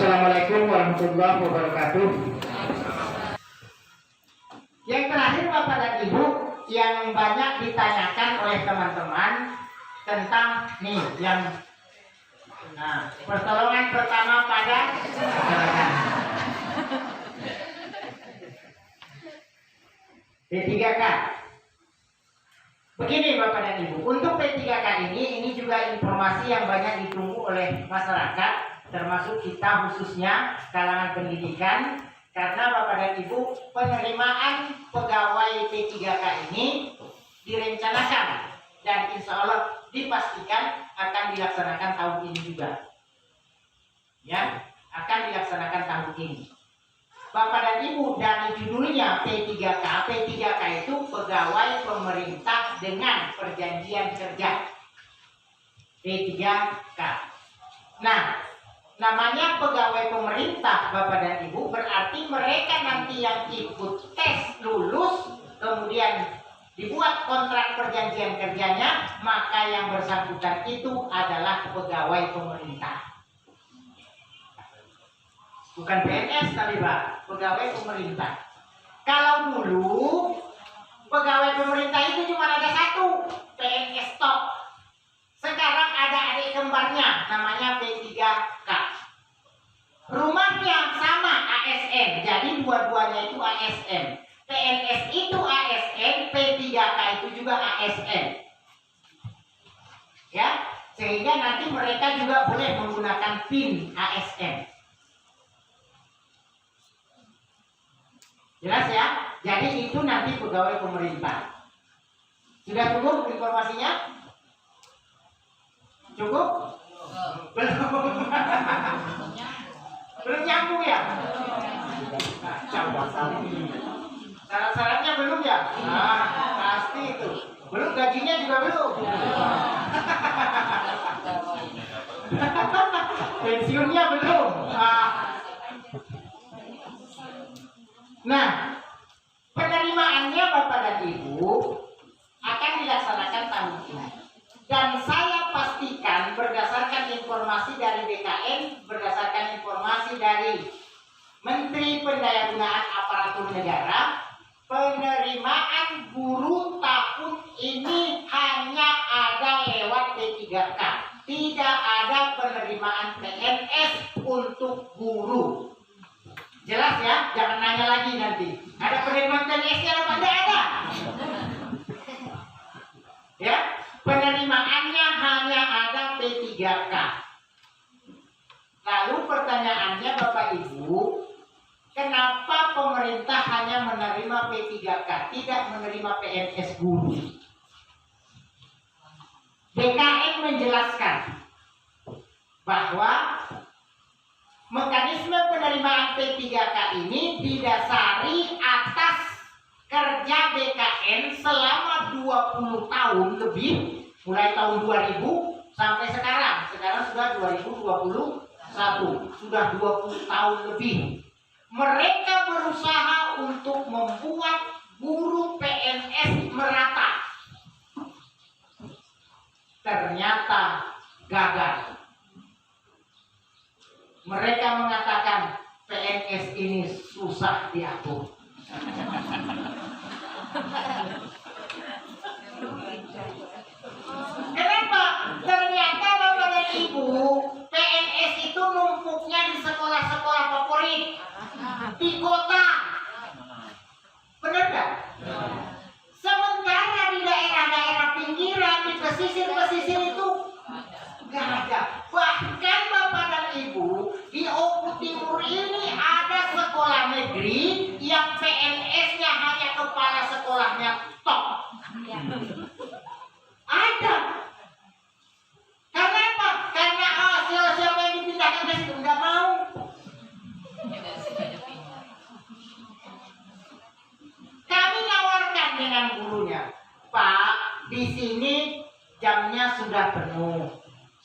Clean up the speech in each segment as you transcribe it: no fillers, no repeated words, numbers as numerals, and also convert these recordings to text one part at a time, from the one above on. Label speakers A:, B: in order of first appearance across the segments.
A: Assalamualaikum warahmatullahi wabarakatuh.
B: Yang terakhir Bapak dan Ibu, yang banyak ditanyakan oleh teman-teman tentang nih yang pertolongan pertama pada masyarakat. P3K. Begini Bapak dan Ibu, untuk P3K ini juga informasi yang banyak ditunggu oleh masyarakat, termasuk kita khususnya kalangan pendidikan, karena Bapak dan Ibu, penerimaan pegawai P3K ini direncanakan dan insya Allah dipastikan akan dilaksanakan tahun ini juga. Ya, akan dilaksanakan tahun ini. Bapak dan Ibu, dari judulnya P3K. P3K itu pegawai pemerintah dengan perjanjian kerja. P3K. Nah, namanya pegawai pemerintah Bapak dan Ibu, berarti mereka nanti yang ikut tes lulus, kemudian dibuat kontrak perjanjian kerjanya, maka yang bersangkutan itu adalah pegawai pemerintah. Bukan PNS tapi Pak, pegawai pemerintah. Kalau dulu pegawai pemerintah itu cuma ada satu, PNS top. Sekarang ada adik kembarnya, namanya P3K. Rumahnya sama, ASN, jadi dua-duanya itu ASN. PNS itu ASN, P3K itu juga ASN. Ya, sehingga nanti mereka juga boleh menggunakan PIN ASN. Jelas ya? Jadi itu nanti pegawai pemerintah. Sudah cukup informasinya? Cukup? Belum. Belum nyambung ya? Syarat-syaratnya belum ya? Nah, pasti itu. Belum gajinya juga belum. Pensiunnya belum. Nah, penerimaannya Bapak dan Ibu akan dilaksanakan tahun ini. Dan saya pastikan berdasarkan informasi dari BKN, berdasarkan informasi dari Menteri Pendayagunaan Aparatur Negara, penerimaan guru tahun ini hanya ada lewat P3K. Tidak ada penerimaan PNS untuk guru. Jelas ya? Jangan nanya lagi nanti. Ada penerimaan PNS-nya apa? Tidak ada. Ya, penerimaannya hanya ada P3K. Lalu pertanyaannya Bapak Ibu, kenapa pemerintah hanya menerima P3K, tidak menerima PNS guru? BKN menjelaskan bahwa mekanisme penerimaan P3K ini didasari atas kerja BKN selama 20 tahun lebih, mulai tahun 2000 sampai sekarang. Sekarang sudah 2021, sudah 20 tahun lebih. Mereka berusaha untuk membuat guru PNS merata. Ternyata gagal. Mereka mengatakan PNS ini susah diatur. Kenapa? Ternyata Bapak dan Ibu, PNS itu numpuknya di sekolah-sekolah favorit, di kota. Benar nggak? Sementara di daerah-daerah pinggiran, di pesisir-pesisir itu nggak ada. Bahkan Bapak dan Ibu, di Oku Timur ini ada sekolah negeri yang PNS-nya hanya kepala sekolahnya top. Ada. Karena apa? Karena siapa yang dipindahkan ke situ nggak mau. Kami nawarkan dengan gurunya, Pak, di sini jamnya sudah penuh,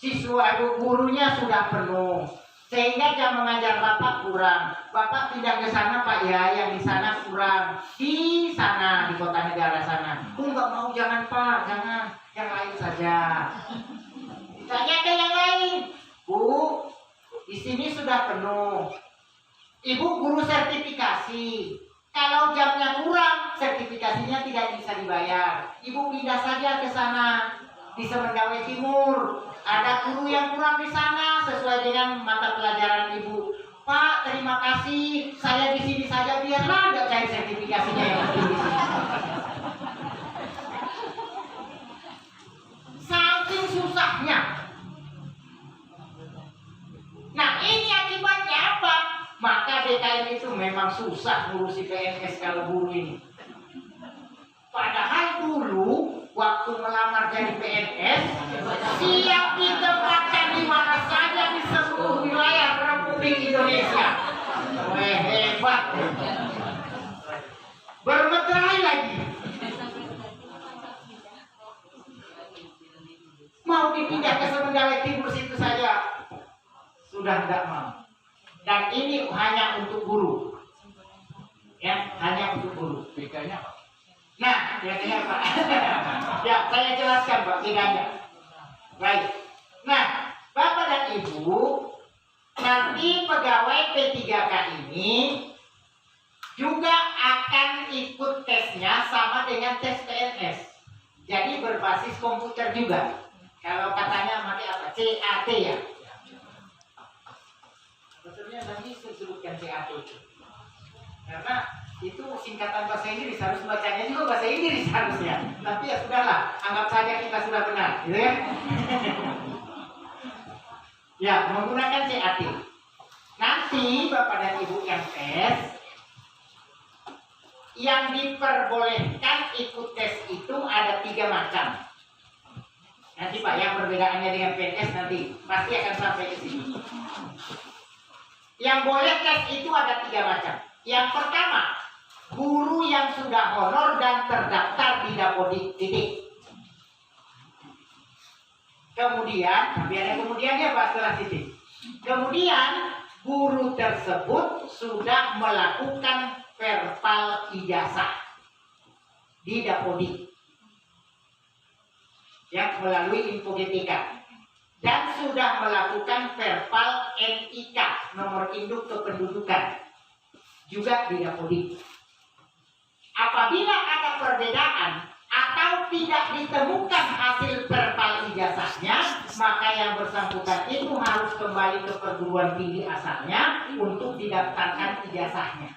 B: siswa gurunya sudah penuh, sehingga jam mengajar Bapak kurang. Bapak pindah ke sana Pak ya, yang di sana kurang. Di sana, di kota negara sana. Nggak mau, jangan Pak, jangan. Yang lain saja. Ditanya ke yang lain, Bu, di sini sudah penuh. Ibu guru sertifikasi. Kalau jamnya kurang, sertifikasinya tidak bisa dibayar. Ibu pindah saja ke sana di Semendawe Timur. Ada guru yang kurang di sana sesuai dengan mata pelajaran ibu. Pak, terima kasih. Saya di sini saja biarlah nggak cari sertifikasinya yang penting di sini. Saking susahnya. Nah, ini akibatnya apa? Maka DKM itu memang susah ngurusi PNS kalau guru ini. Padahal dulu waktu melamar jadi PNS siap ditempatkan di mana saja di seluruh wilayah Republik Indonesia. Weh, hebat. Bermeterai lagi. Mau dipindah ke Semendawe Timur situ saja sudah tidak mau. Dan ini hanya untuk guru, ya, hanya untuk guru.
A: Bedanya apa?
B: Nah, bedanya apa? Ya, saya jelaskan Pak bedanya. Baik. Nah, Bapak dan Ibu, nanti pegawai P3K ini juga akan ikut tesnya sama dengan tes PNS. Jadi berbasis komputer juga. Kalau katanya pakai apa? CAT ya. Sebetulnya nanti saya sebutkan CAT itu. Karena itu singkatan bahasa Inggris, harus bacanya juga bahasa Inggris harusnya. Tapi ya sudahlah, anggap saja kita sudah benar, gitu ya. Ya, menggunakan CAT. Nanti Bapak dan Ibu yang tes, yang diperbolehkan ikut tes itu ada 3 macam. Nanti Pak, yang perbedaannya dengan PNS nanti pasti akan sampai ke sini. Yang boleh tes itu ada 3 macam. Yang pertama, guru yang sudah honor dan terdaftar di Dapodik titik. Kemudian, biar ada kemudiannya Pak setelah titik. Kemudian, guru tersebut sudah melakukan verbal ijazah di Dapodik, ya, melalui Infogetika. Dan sudah melakukan verbal NIK, nomor induk kependudukan, juga di Dapodik. Apabila ada perbedaan atau tidak ditemukan hasil verbal ijazahnya, maka yang bersangkutan itu harus kembali ke perguruan tinggi asalnya untuk didaftarkan ijazahnya.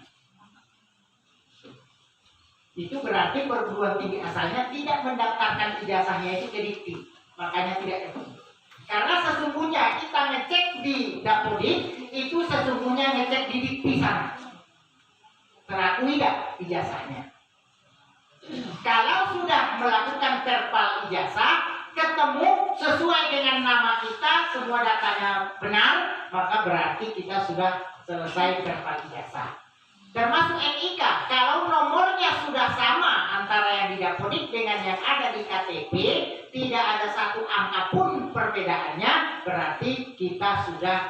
B: Itu berarti perguruan tinggi asalnya tidak mendaftarkan ijazahnya itu ke Dikti, makanya tidak efektif. Karena sesungguhnya kita ngecek di Dapodik itu sesungguhnya ngecek di Dikti sana, terakui tidak ijazahnya. Kalau sudah melakukan verbal ijazah, ketemu sesuai dengan nama kita, semua datanya benar, maka berarti kita sudah selesai verbal ijazah. Termasuk NIK, kalau nomornya sudah sama antara yang di Dapodik dengan yang ada di KTP, tidak ada satu angka pun perbedaannya, berarti kita sudah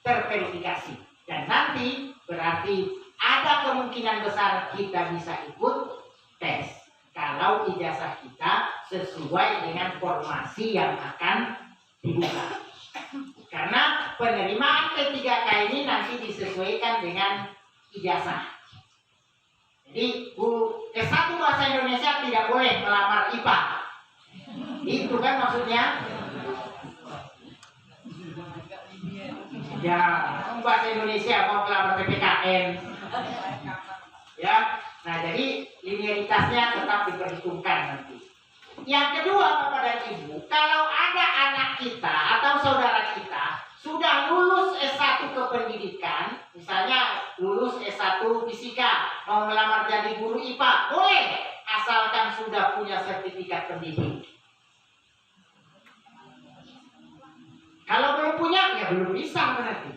B: terverifikasi. Dan nanti berarti ada kemungkinan besar kita bisa ikut tes kalau ijazah kita sesuai dengan formasi yang akan dibuka. Karena penerimaan P3K ini nanti disesuaikan dengan ijazah. Jadi S1 bahasa Indonesia tidak boleh melamar IPA. Itu kan maksudnya. Ya, bahasa Indonesia mau melamar PPKN. Ya. Nah, jadi linearitasnya tetap diperhitungkan nanti. Yang kedua, Bapak dan Ibu, kalau ada anak kita atau saudara kita sudah lulus S1 kependidikan, misalnya lulus S1 fisika, mau melamar jadi guru IPA, boleh, asalkan sudah punya sertifikat pendidik. Kalau belum punya, ya belum bisa berarti.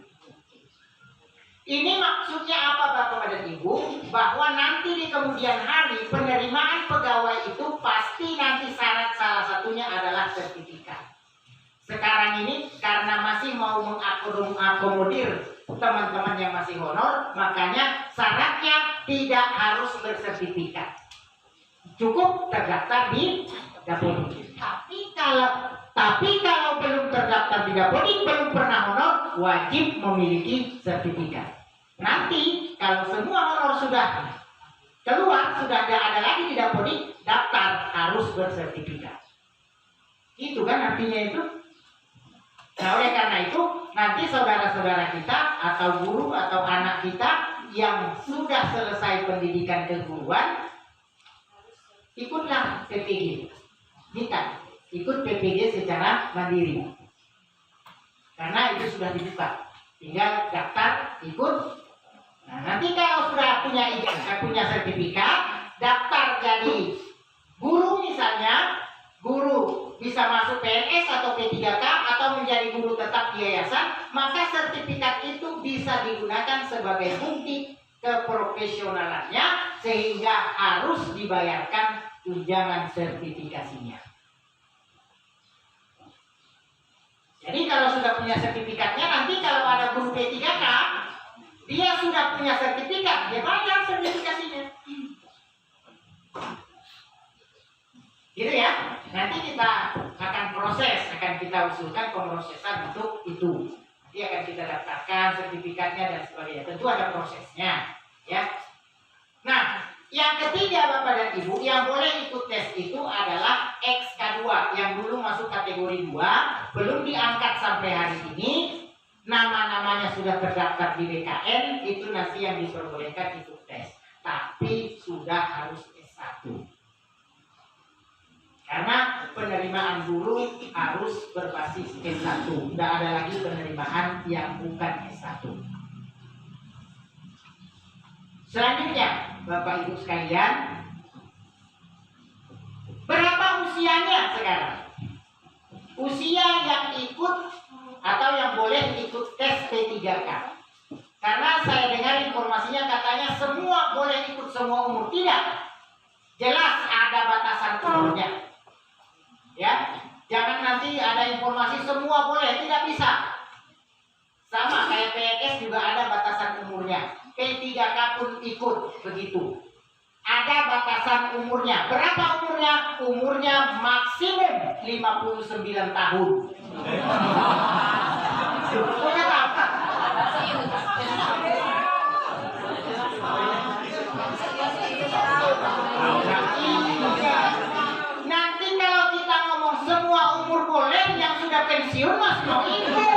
B: Ini maksudnya apa Bapak dan Ibu? Bahwa nanti di kemudian hari penerimaan pegawai itu pasti nanti syarat salah satunya adalah sertifikat. Sekarang ini karena masih mau mengakomodir teman-teman yang masih honor, makanya syaratnya tidak harus bersertifikat. Cukup terdaftar di Dapodik. Tapi kalau belum terdaftar di Dapodik, belum pernah honor, wajib memiliki sertifikat. Nanti kalau semua honor sudah keluar, sudah ada lagi di Dapodik, daftar harus bersertifikat. Itu kan artinya itu. Nah, oleh karena itu, nanti saudara-saudara kita atau guru atau anak kita yang sudah selesai pendidikan keguruan, ikutlah PPG. Minta ikut PPG secara mandiri. Karena itu sudah dibuka. Tinggal daftar, ikut. Nah, nanti kalau sudah punya sertifikat, daftar jadi guru misalnya, guru bisa masuk PNS atau P3K atau menjadi guru tetap di yayasan, maka sertifikat itu bisa digunakan sebagai bukti keprofesionalannya sehingga harus dibayarkan tunjangan sertifikasinya. Jadi kalau sudah punya sertifikatnya, nanti kalau ada guru P3K, dia sudah punya sertifikat, dia bayar sertifikasinya. Gitu ya. Nanti kita akan kita usulkan pemrosesan untuk itu. Nanti akan kita daftarkan sertifikatnya dan sebagainya. Tentu ada prosesnya, ya. Nah, yang ketiga Bapak dan Ibu, yang boleh ikut tes itu adalah XK2 yang dulu masuk kategori 2, belum diangkat sampai hari ini. Nama-namanya sudah terdaftar di BKN, itu nanti yang diperbolehkan ikut tes. Tapi sudah harus S1. Karena penerimaan guru harus berbasis S1. Tidak ada lagi penerimaan yang bukan S1. Selanjutnya, Bapak Ibu sekalian, berapa usianya sekarang? Usia yang ikut atau yang boleh ikut tes P3K. Karena saya dengar informasinya katanya semua boleh ikut semua umur. Tidak. Jelas ada batasan umurnya. Ya, jangan nanti ada informasi semua boleh, tidak bisa. Sama kayak PNS juga ada batasan umurnya. P3K pun ikut begitu. Ada batasan umurnya. Berapa umurnya? Umurnya maksimum 59 tahun. Udah apa? Nanti kalau kita ngomong semua umur boleh, yang sudah pensiun masih mau ikut.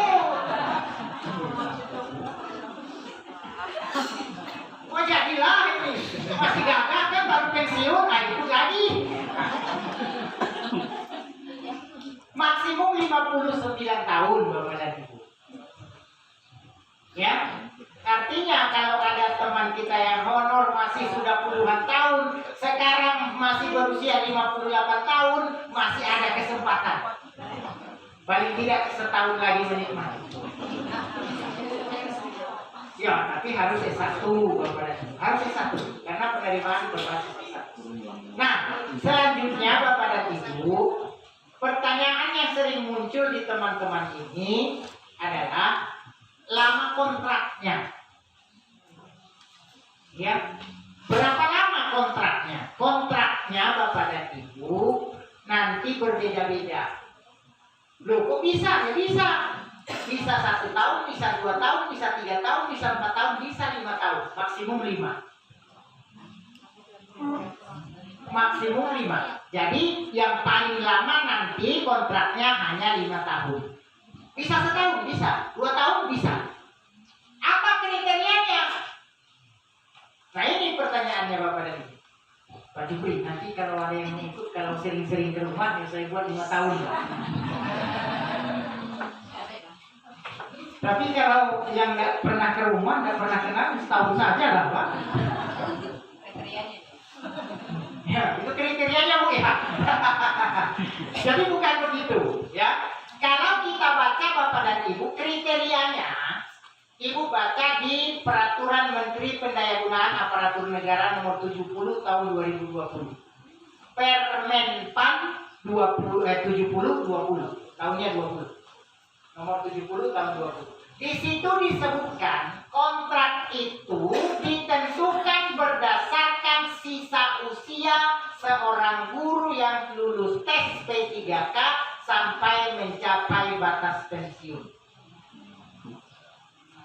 B: Oh jadilah ini masih gagah kan baru pensiun, nah ikut lagi. Maksimum 59 tahun Bapak dan Ibu. Ya, artinya kalau ada teman kita yang honor masih sudah puluhan tahun, sekarang masih berusia 58 tahun, masih ada kesempatan. Paling tidak setahun lagi menikmati. Ya, tapi harus S1 Bapak dan Ibu. Harus S1 karena penerimaan berbasis S1. Nah, selanjutnya Bapak dan Ibu, pertanyaan yang sering muncul di teman-teman ini adalah lama kontraknya. Ya, berapa lama kontraknya? Kontraknya Bapak dan Ibu nanti berbeda-beda. Loh, kok bisa? Ya bisa. Bisa 1 tahun, bisa 2 tahun, bisa 3 tahun, bisa 4 tahun, bisa 5 tahun, maksimum 5. Maksimum 5. Jadi yang paling lama nanti kontraknya hanya 5 tahun. Bisa setahun, bisa 2 tahun, bisa. Apa kriterianya? Nah ini pertanyaannya Bapak dan Ibu. Pak Jupri, nanti kalau ada yang ikut, kalau sering-sering ke rumah, ya saya buat 5 tahun. Tapi kalau yang nggak pernah ke rumah, nggak pernah kenal, setahun saja lah Pak.
C: Kriterianya.
B: Ya, itu kriterianya Bu ya. Jadi bukan begitu ya. Kalau kita baca Bapak dan Ibu, kriterianya Ibu baca di Peraturan Menteri Pendayagunaan Aparatur Negara Nomor 70 Tahun 2020. Permenpan 70/20 tahunnya 20. Nomor 70 tahun 20. Di situ disebutkan kontrak itu ditentukan berdasarkan sisa usia seorang guru yang lulus tes P3K sampai mencapai batas pensiun.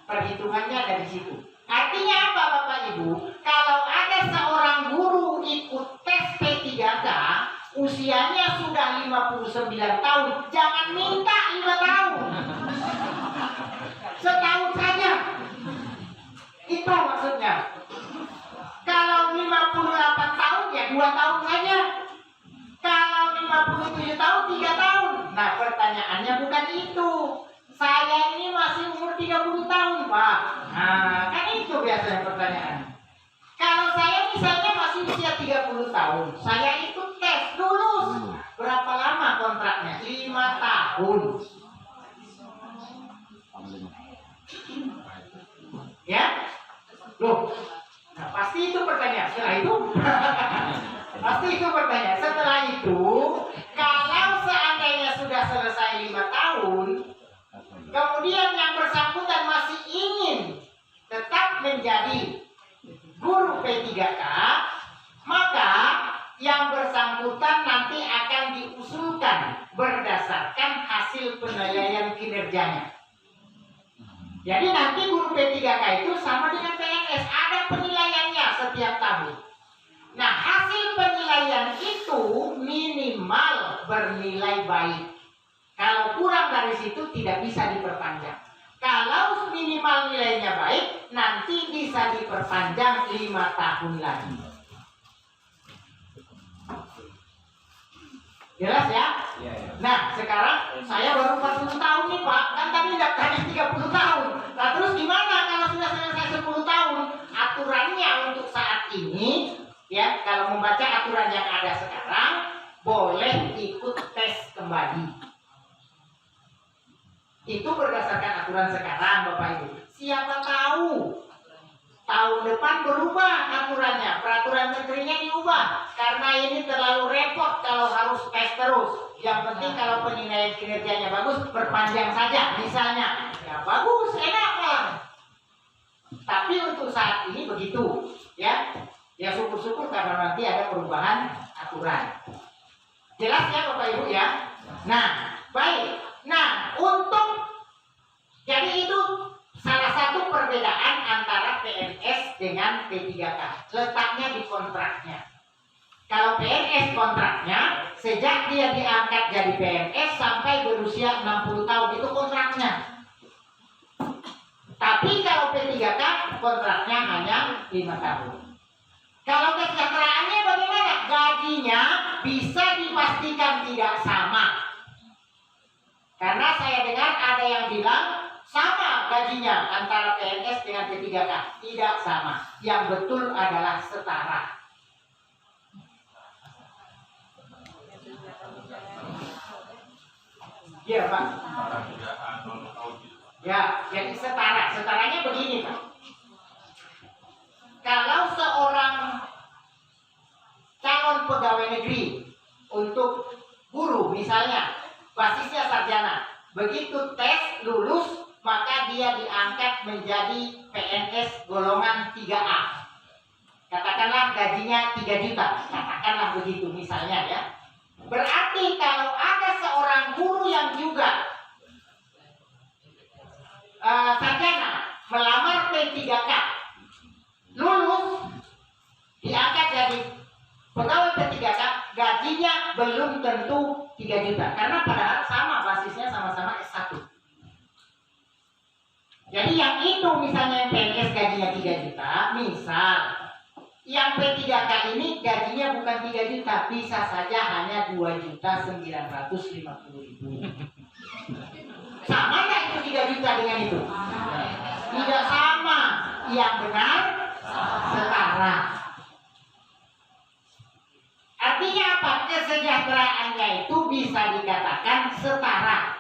B: Perhitungannya dari situ. Artinya apa Bapak Ibu? Kalau ada seorang guru ikut tes P3K, usianya sudah 59 tahun, jangan minta 5 tahun. Setahun saja. Itu maksudnya. Kalau 58 tahun ya 2 tahun saja. Kalau 57 tahun 3 tahun. Nah, pertanyaannya bukan itu. Saya ini masih umur 30 tahun, Pak. Nah, kan itu biasanya pertanyaan. Kalau saya misalnya masih usia 30 tahun, saya ikut tes, lulus. Berapa lama kontraknya? 5 tahun. Ya? Loh, nah pasti itu pertanyaan. Setelah itu, pasti itu pertanyaan. Setelah itu, kalau seandainya sudah selesai 5 tahun, kemudian yang bersangkutan masih ingin tetap menjadi guru P3K, maka yang bersangkutan nanti akan diusulkan berdasarkan hasil penilaian kinerjanya. Jadi nanti guru P3K itu sama dengan PNS, ada penilaiannya setiap tahun. Nah, hasil penilaian itu minimal bernilai baik. Kalau kurang dari situ tidak bisa diperpanjang. Kalau minimal nilainya baik, nanti bisa diperpanjang 5 tahun lagi. Jelas ya? Nah, sekarang saya baru 40 tahun nih Pak. Kan tadi daftarnya 30 tahun. Nah, terus gimana kalau sudah selesai 10 tahun? Aturannya untuk saat ini, ya, kalau membaca aturan yang ada sekarang, boleh ikut tes kembali. Itu berdasarkan aturan sekarang Bapak Ibu. Siapa tahu tahun depan berubah aturannya, peraturan menterinya diubah. Karena ini terlalu repot kalau harus tes terus. Yang penting kalau penilaian kinerjanya bagus, perpanjang saja misalnya. Ya bagus, enak kan. Tapi untuk saat ini begitu, ya. Ya syukur-syukur karena nanti ada perubahan aturan. Jelas ya Bapak Ibu ya. Nah, baik. Nah, jadi itu salah satu perbedaan antara PNS dengan P3K. Letaknya di kontraknya. Kalau PNS kontraknya, sejak dia diangkat jadi PNS sampai berusia 60 tahun, itu kontraknya. Tapi kalau P3K, kontraknya hanya 5 tahun. Kalau kesejahteraannya bagaimana? Gajinya bisa dipastikan tidak sama. Karena saya dengar ada yang bilang sama gajinya antara PNS dengan P3K. Tidak sama. Yang betul adalah setara. Iya Pak. Ya, jadi setara. Setaranya begini Pak. Kalau seorang calon pegawai negeri untuk guru misalnya, basisnya sarjana, begitu tes lulus maka dia diangkat menjadi PNS golongan 3A. Katakanlah gajinya 3 juta, katakanlah begitu misalnya ya. Berarti kalau ada seorang guru yang juga sarjana melamar P3K, lulus diangkat jadi pegawai P3K, gajinya belum tentu 3 juta karena padahal sama basisnya sama-sama S1. Jadi yang itu misalnya yang PNS gajinya 3 juta, misal yang P3K ini gajinya bukan 3 juta, bisa saja hanya 2.950.000. Sama nggak itu 3 juta dengan itu? Tidak sama. Yang benar setara. Artinya apa? Kesejahteraannya itu bisa dikatakan setara.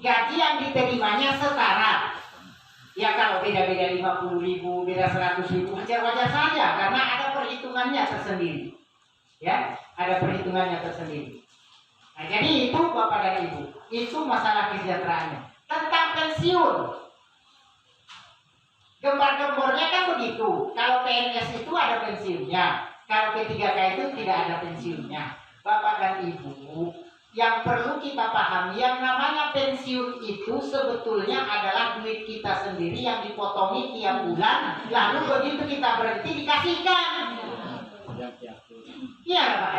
B: Gaji yang diterimanya setara. Ya kalau beda-beda 50.000, beda 100.000, wajar-wajar saja karena ada perhitungannya tersendiri. Ya, ada perhitungannya tersendiri. Nah, jadi itu Bapak dan Ibu, itu masalah kesejahteraannya. Tentang pensiun, gembar-gembornya kan begitu. Kalau PNS itu ada pensiunnya. Kalau P3K itu tidak ada pensiunnya. Bapak dan Ibu, yang perlu kita pahami, yang namanya pensiun itu sebetulnya adalah duit kita sendiri yang dipotongi tiap bulan, lalu begitu kita berhenti dikasihkan. Iya Pak.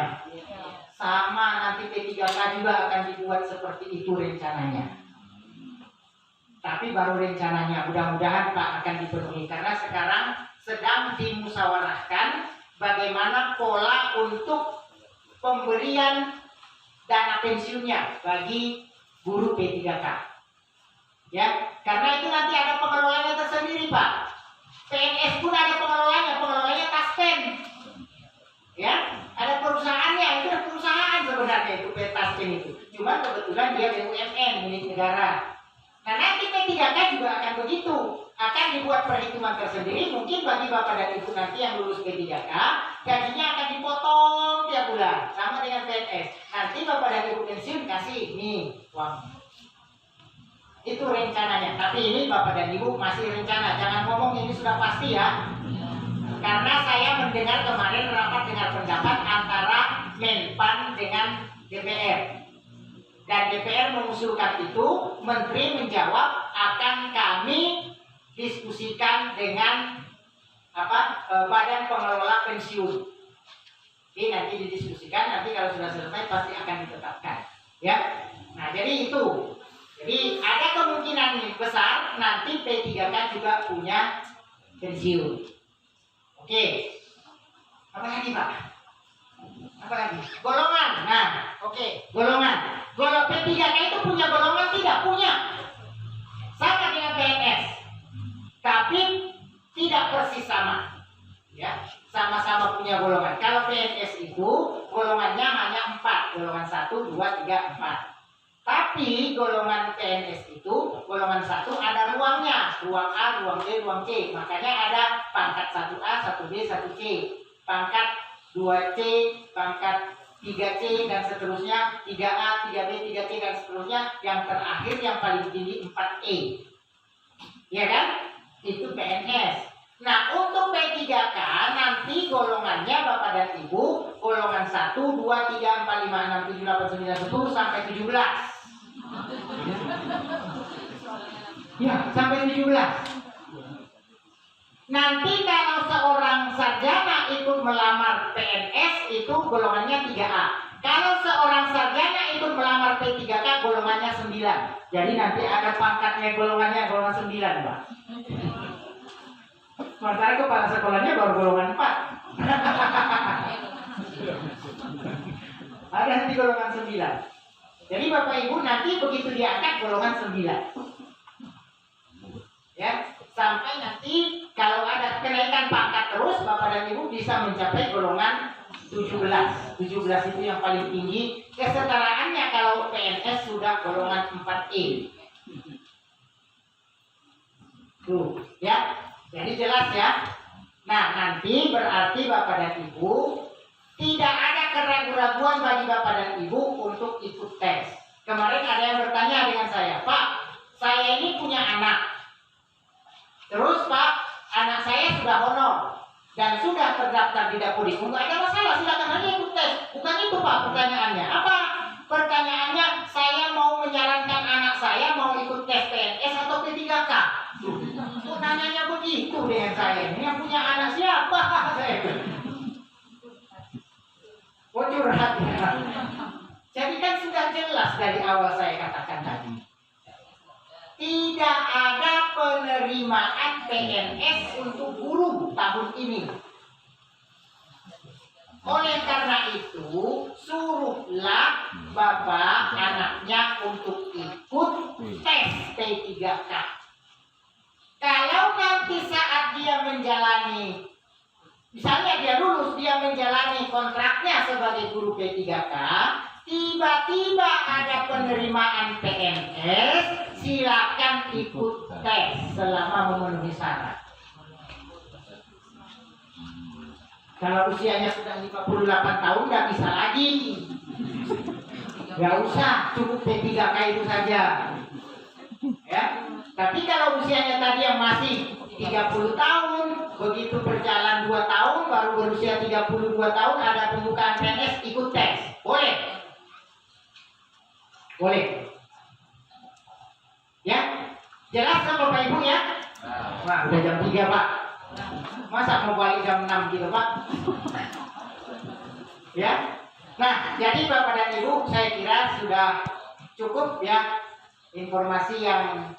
B: Sama nanti P3K juga akan dibuat seperti itu rencananya. Tapi baru rencananya, mudah-mudahan Pak akan dipenuhi karena sekarang sedang dimusyawarahkan bagaimana pola untuk pemberian dana pensiunnya bagi guru P3K. Ya, karena itu nanti ada pengelolanya tersendiri, Pak. PNS pun ada pengelolanya Taspen. Ya, ada perusahaannya, itu ada perusahaan sebenarnya itu Taspen itu. Cuma kebetulan dia BUMN milik negara. Nah, nanti P3K juga akan begitu. Akan dibuat perhitungan tersendiri. Mungkin bagi Bapak dan Ibu nanti yang lulus P3K, gajinya akan dipotong tiap bulan. Sama dengan PNS. Nanti Bapak dan Ibu pensiun kasih nih uang. Itu rencananya. Tapi ini Bapak dan Ibu masih rencana. Jangan ngomong ini sudah pasti ya. Karena saya mendengar kemarin rapat dengar pendapat antara Menpan dengan DPR. Dan DPR mengusulkan itu, Menteri menjawab akan kami diskusikan dengan Badan Pengelola Pensiun. Ini nanti didiskusikan, nanti kalau sudah selesai pasti akan ditetapkan. Ya, nah jadi itu. Jadi ada kemungkinan besar nanti P3K juga punya pensiun. Oke, apa lagi Pak? Apa lagi? Golongan. Nah, oke, golongan. Golongan P3K itu punya golongan tidak? Punya. Sama dengan PNS. Tapi tidak persis sama. Ya, sama-sama punya golongan. Kalau PNS itu golongannya hanya 4, golongan 1, 2, 3, 4. Tapi golongan PNS itu golongan 1 ada ruangnya, ruang A, ruang B, ruang C. Makanya ada pangkat 1A, 1B, 1C. Pangkat 2C, pangkat 3C dan seterusnya, 3A, 3B, 3C dan seterusnya, yang terakhir yang paling tinggi 4E. Ya kan? Itu PNS. Nah, untuk P3K nanti golongannya Bapak dan Ibu, golongan 1, 2, 3, 4, 5, 6, 7, 8, 9, 10 sampai 17. Ya, sampai 17. Nanti kalau seorang sarjana ikut melamar PNS itu golongannya 3A. Kalau seorang sarjana ikut melamar P3K golongannya 9. Jadi nanti ada pangkatnya golongannya golongan 9, Pak. Sementara kepala sekolahnya baru golongan 4. Ada nanti golongan 9. Jadi Bapak Ibu nanti begitu diangkat golongan 9. Ya, sampai nanti kalau ada kenaikan pangkat terus Bapak dan Ibu bisa mencapai golongan 17. 17 itu yang paling tinggi. Kesetaraannya kalau PNS sudah golongan 4E. Tuh, ya. Jadi jelas ya. Nah, nanti berarti Bapak dan Ibu tidak ada keraguan-raguan bagi Bapak dan Ibu untuk ikut tes. Kemarin ada yang bertanya dengan saya, Pak, saya ini punya anak. Terus Pak, anak saya sudah honor dan sudah terdaftar di Dapur-Dikbud. Nggak ada masalah, silakan aja ikut tes. Bukan itu Pak pertanyaannya. Apa? Pertanyaannya, saya mau menyarankan anak saya mau ikut tes PNS atau P3K. Kok nanyanya begitu dengan saya? Ini yang punya anak siapa? Oh curhat ya. Jadi kan sudah jelas dari awal saya katakan tadi. Tidak ada penerimaan PNS untuk guru tahun ini. Oleh karena itu, suruhlah Bapak anaknya untuk ikut tes P3K. Kalau nanti saat dia menjalani, misalnya dia lulus, dia menjalani kontraknya sebagai guru P3K, tiba-tiba ada penerimaan PNS, silakan ikut tes selama memenuhi syarat. Kalau usianya sudah 58 tahun nggak bisa lagi, nggak usah, cukup P3K itu saja. Ya, tapi kalau usianya tadi yang masih 30 tahun, begitu berjalan 2 tahun, baru berusia 32 tahun ada pembukaan PNS, ikut tes. Boleh? Boleh. Ya? Jelas kan Bapak Ibu ya? Wah, udah jam 3 Pak. Masa mau balik jam 6 gitu Pak? Ya? Nah, jadi Bapak dan Ibu, saya kira sudah cukup ya informasi yang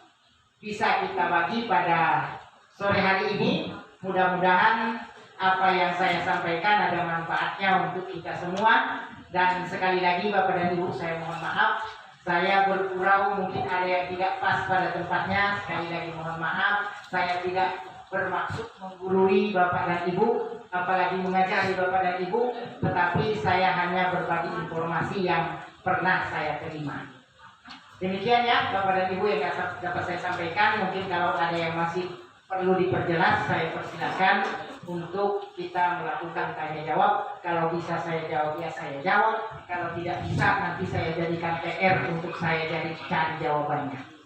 B: bisa kita bagi pada sore hari ini. Mudah-mudahan apa yang saya sampaikan ada manfaatnya untuk kita semua. Dan sekali lagi Bapak dan Ibu, saya mohon maaf, saya bergurau mungkin ada yang tidak pas pada tempatnya. Sekali lagi mohon maaf, saya tidak bermaksud menggurui Bapak dan Ibu, apalagi mengajari Bapak dan Ibu, tetapi saya hanya berbagi informasi yang pernah saya terima. Demikian ya Bapak dan Ibu yang dapat saya sampaikan. Mungkin kalau ada yang masih perlu diperjelas, saya persilakan untuk kita melakukan tanya jawab. Kalau bisa saya jawab ya saya jawab, kalau tidak bisa nanti saya jadikan PR untuk saya cari jawabannya.